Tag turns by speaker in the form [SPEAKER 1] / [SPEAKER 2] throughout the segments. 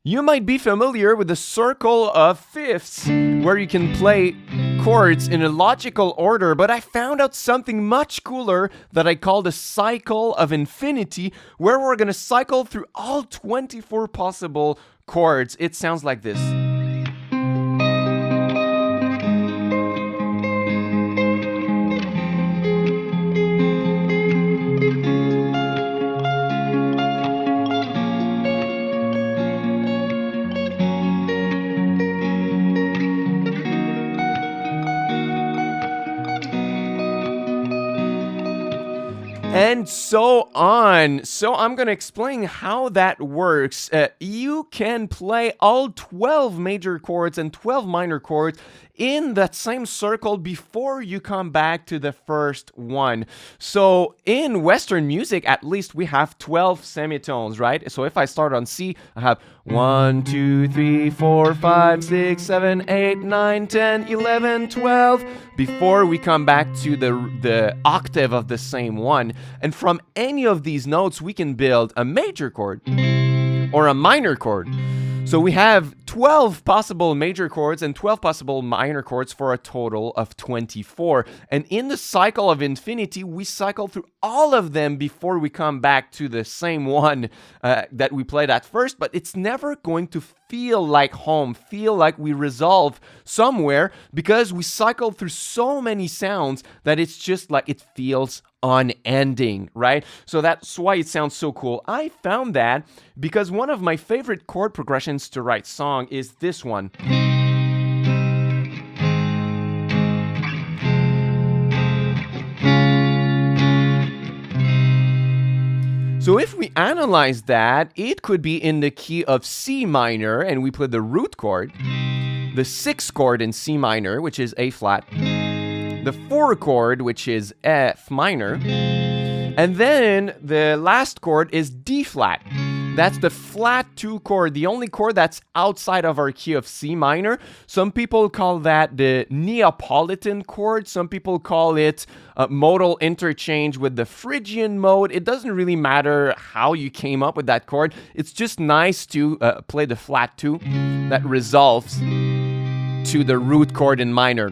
[SPEAKER 1] You might be familiar with the circle of fifths, where you can play chords in a logical order, but I found out something much cooler that I call the cycle of infinity, where we're gonna cycle through all 24 possible chords. It sounds like this. And so on. So I'm going to explain how that works. You can play all 12 major chords and 12 minor chords in that same circle before you come back to the first one. So in Western music, at least, we have 12 semitones, right? So if I start on C, I have 1, 2, 3, 4, 5, 6, 7, 8, 9, 10, 11, 12, before we come back to the octave of the same one. And from any of these notes, we can build a major chord or a minor chord. So we have 12 possible major chords and 12 possible minor chords for a total of 24. And in the cycle of infinity, we cycle through all of them before we come back to the same one that we played at first, but it's never going to feel like home, feel like we resolve somewhere, because we cycle through so many sounds that it's just like it feels unending, right? So that's why it sounds so cool. I found that because one of my favorite chord progressions to write song is this one. So if we analyze that, it could be in the key of C minor, and we play the root chord, the 6th chord in C minor, which is A flat, the 4 chord, which is F minor, and then the last chord is D flat. That's the flat 2 chord, the only chord that's outside of our key of C minor. Some people call that the Neapolitan chord. Some people call it modal interchange with the Phrygian mode. It doesn't really matter how you came up with that chord. It's just nice to play the flat 2 that resolves to the root chord in minor.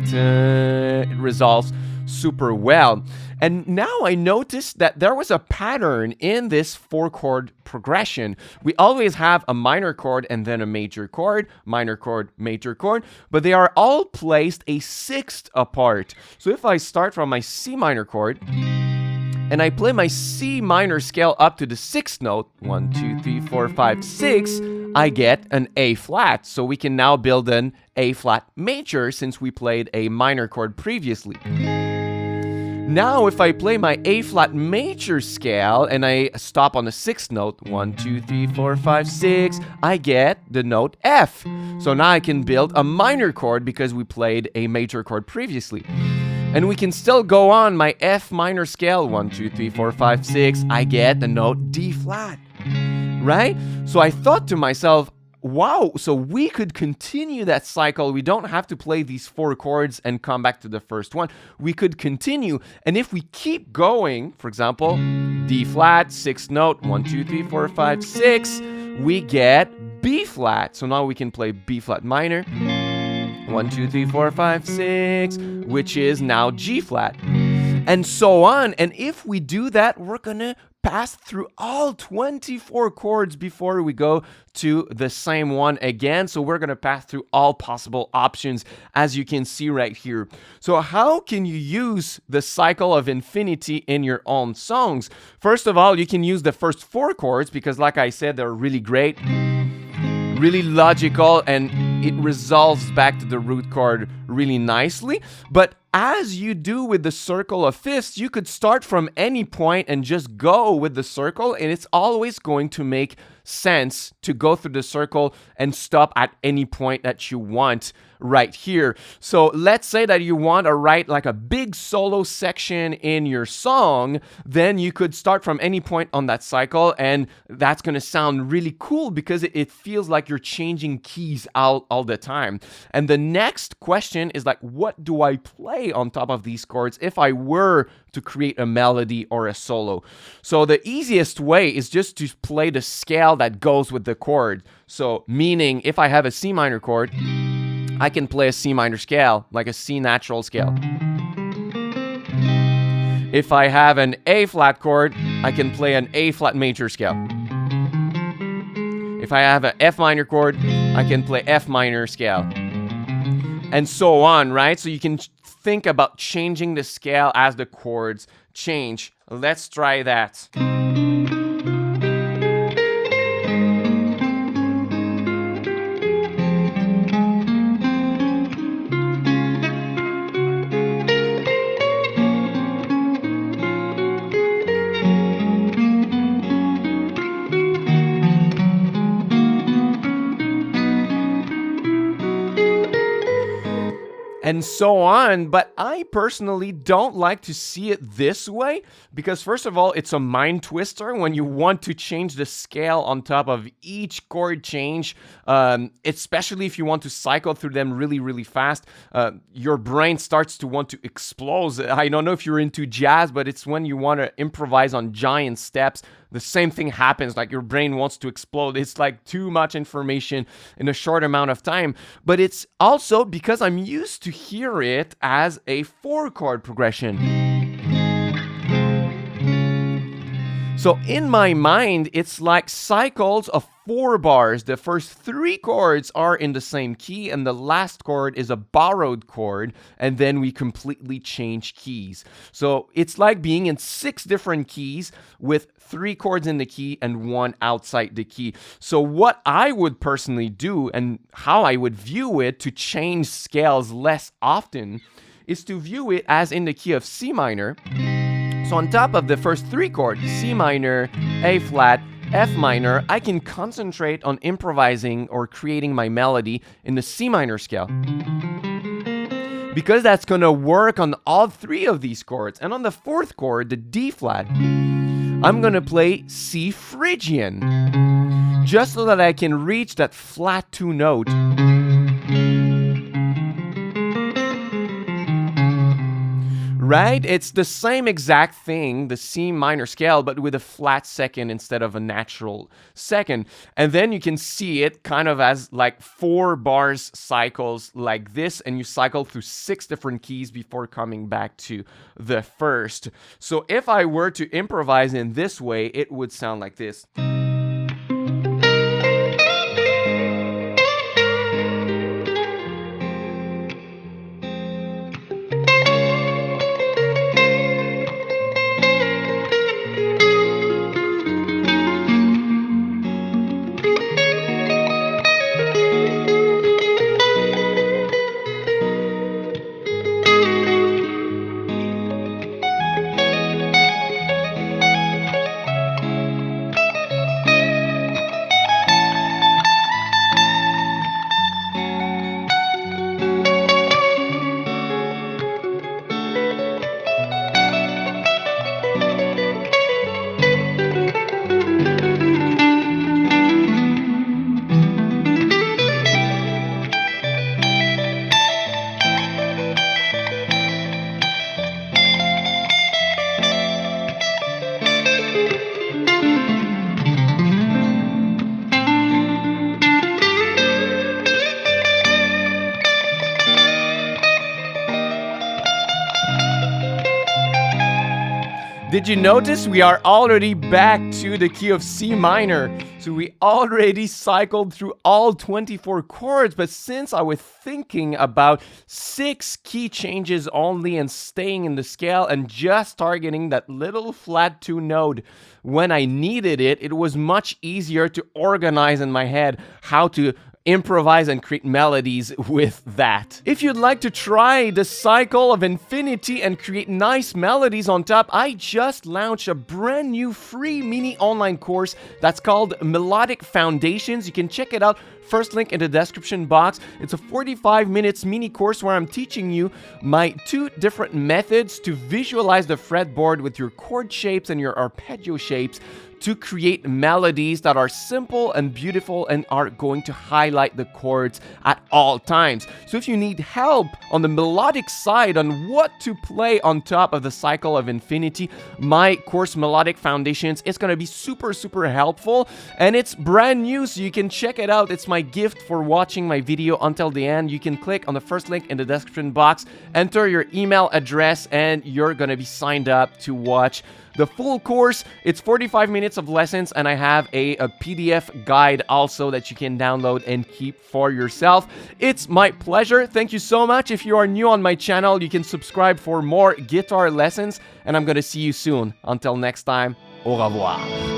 [SPEAKER 1] It resolves super well. And now I noticed that there was a pattern in this 4-chord progression. We always have a minor chord and then a major chord, minor chord, major chord, but they are all placed a 6th apart. So if I start from my C minor chord and I play my C minor scale up to the 6th note, 1, 2, 3, 4, 5, 6, I get an A flat. So we can now build an A flat major since we played a minor chord previously. Now, if I play my A flat major scale and I stop on the 6th note, 1, 2, 3, 4, 5, 6, I get the note F. So now I can build a minor chord because we played a major chord previously. And we can still go on my F minor scale, 1, 2, 3, 4, 5, 6, I get the note D flat, right? So I thought to myself, wow, so we could continue that cycle. We don't have to play these 4 chords and come back to the first one. We could continue. And if we keep going, for example, D flat, 6th note, 1, 2, 3, 4, 5, 6, we get B flat. So now we can play B flat minor, 1, 2, 3, 4, 5, 6, which is now G flat. And so on. And if we do that, we're gonna pass through all 24 chords before we go to the same one again. So we're gonna pass through all possible options, as you can see right here. So how can you use the cycle of infinity in your own songs? First of all, you can use the first 4 chords because, like I said, they're really great, really logical, and it resolves back to the root chord really nicely. But as you do with the circle of fifths, you could start from any point and just go with the circle, and it's always going to make sense to go through the circle and stop at any point that you want right here. So let's say that you want to write like a big solo section in your song, then you could start from any point on that cycle, and that's going to sound really cool because it feels like you're changing keys all the time. And the next question is like, what do I play on top of these chords if I were to create a melody or a solo? So the easiest way is just to play the scale scale that goes with the chord. So meaning if I have a C minor chord, I can play a C minor scale, like a C natural scale. If I have an A flat chord, I can play an A flat major scale. If I have an F minor chord, I can play F minor scale. And so on, right? So you can think about changing the scale as the chords change. Let's try that. And so on, but I personally don't like to see it this way because first of all, it's a mind twister when you want to change the scale on top of each chord change, especially if you want to cycle through them really, really fast. Your brain starts to want to explode. I don't know if you're into jazz, but it's when you want to improvise on giant steps. The same thing happens, like your brain wants to explode. It's like too much information in a short amount of time. But it's also because I'm used to hear it as a 4-chord progression. So in my mind, it's like cycles of 4 bars. The first 3 chords are in the same key, and the last chord is a borrowed chord, and then we completely change keys. So it's like being in 6 different keys with 3 chords in the key and 1 outside the key. So what I would personally do and how I would view it to change scales less often is to view it as in the key of C minor. So on top of the first 3 chords, C minor, A flat, F minor, I can concentrate on improvising or creating my melody in the C minor scale. Because that's going to work on all 3 of these chords. And on the 4th chord, the D flat, I'm going to play C Phrygian, just so that I can reach that flat 2 note. Right? It's the same exact thing, the C minor scale, but with a flat second instead of a natural second. And then you can see it kind of as like 4 bars cycles like this, and you cycle through 6 different keys before coming back to the first. So if I were to improvise in this way, it would sound like this. Did you notice we are already back to the key of C minor? So we already cycled through all 24 chords, but since I was thinking about 6 key changes only and staying in the scale and just targeting that little flat 2 note when I needed it, it was much easier to organize in my head how to improvise and create melodies with that. If you'd like to try the cycle of infinity and create nice melodies on top, I just launched a brand new free mini online course that's called Melodic Foundations. You can check it out. First link in the description box. It's a 45 minutes mini course where I'm teaching you my 2 different methods to visualize the fretboard with your chord shapes and your arpeggio shapes to create melodies that are simple and beautiful and are going to highlight the chords at all times. So if you need help on the melodic side on what to play on top of the cycle of infinity, my course Melodic Foundations is going to be super helpful, and it's brand new, so you can check it out. It's my gift for watching my video until the end. You can click on the first link in the description box, enter your email address, and you're going to be signed up to watch the full course. It's 45 minutes of lessons, and I have a PDF guide also that you can download and keep for yourself. It's my pleasure. Thank you so much. If you are new on my channel, you can subscribe for more guitar lessons, and I'm going to see you soon. Until next time, au revoir.